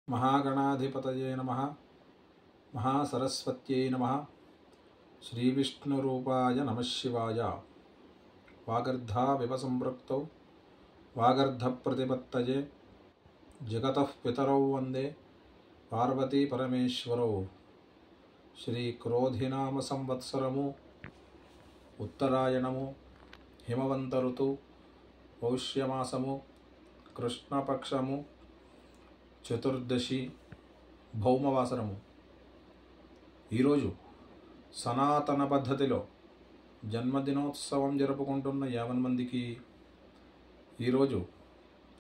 महागणाधिपतये नमः। महासरस्वत्यै नमः। श्रीविष्णुरूपाय नमः शिवाय। वागर्धाविव सम्पृक्तौ वागर्धप्रतिपत्तये जगतः पितरौ वन्दे पार्वती परमेश्वरौ। श्रीक्रोधिनाम संवत्सरमु उत्तरायणमु हिमवंत ऋतु पौष्यमासमु कृष्णपक्षमु చతుర్దశి భౌమవాసరము. ఈరోజు సనాతన పద్ధతిలో జన్మదినోత్సవం జరుపుకుంటున్న 50 మందికి, ఈరోజు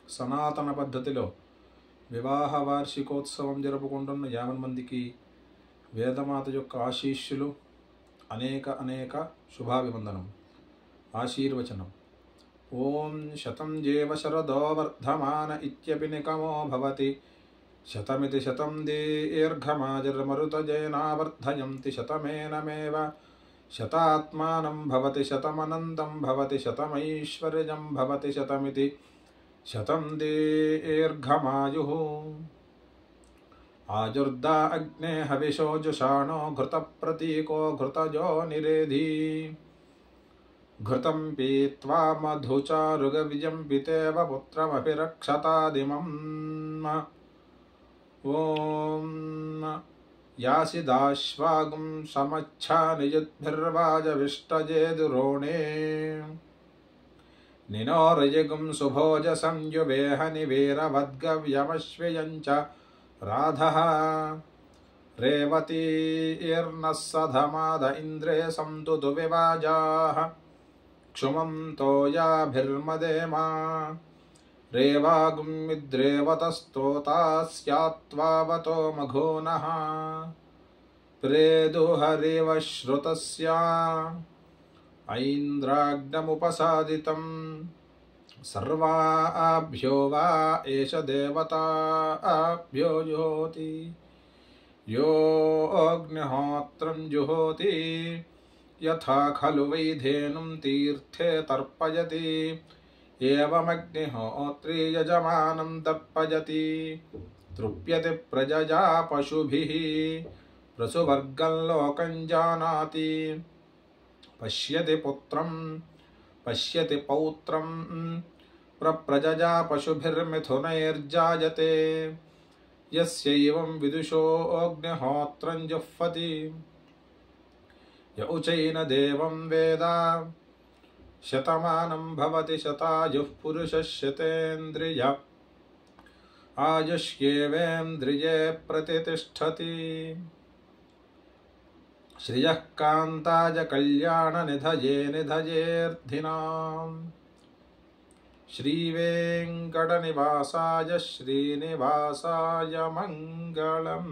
సనాతన పద్ధతిలో వివాహ వార్షికోత్సవం జరుపుకుంటున్న 50 మందికి వేదమాత యొక్క ఆశీస్సులు, అనేక శుభాభివందనం. ఆశీర్వచనం. ఓం శతం జీవ శరదో వర్ధమాన ఇత్యభినికమో భవతి శతమితి శతం దీర్ఘమాజర్మరుతజేనావర్ధయంతి శతమేనమేవ శతాత్మానం భవతి శతమనంతం భవతి శతమైశ్వర్యం భవతి శతమితి శతం దీర్ఘమాయుః. ఆజుర్దా అగ్నే హవిషో జుషాణో ఘృతప్రతీకో ఘృతజో నిరేధి ఘృతం పీత్వా మధుచారుగవిజం పితేవ పుత్రమభిరక్షతాదిమం. ఓం యాసిదాశ్వాగుం సమచ్ఛా నియుద్భిర్వాజవిష్టజేదురోణే నినోరయగుం సుభోజ సంయువేహ నివీరవద్గవ్యమశ్వయం చ రాధః రేవతీర్నః సధమాద ఇంద్రే సంతుతు వివాజాః క్షుమం తోయాభిర్మదేమా రేవాగుం మిద్రేవతస్తోతాస్యాత్వావతో మఘోనః ప్రేదుహరివ శ్రుతస్యా ఐంద్రాగ్నముపసాదితం సర్వాభ్యో వా ఏష దేవతాభ్యో జుహోతి యో అగ్నిహోత్రం జుహోతి యథా ఖలు వైధేనుం తీర్థే తర్పయతి ఏవమగ్నిహోత్రీ యజమానం తర్పయతి తృప్యతి ప్రజయా పశుభిః ప్రసువర్గం లోకం జానాతి పశ్యతి పౌత్రం ప్రజయా పశుభిర్మిథునైర్జాయతే యస్యైవం విదుషో అగ్నిహోత్రం జుహ్వతి య ఉచైన దేవం వేద శతమానం భవతి శతాయుః పురుషः శతేంద్రియ ఆయుష్యేవేంద్రియే ప్రతితిష్ఠతి. శ్రియః కాంతాయ కళ్యాణ నిధయే నిధయేర్థినాం. శ్రీవేంకటనివాసాయ శ్రీనివాసాయ మంగళం.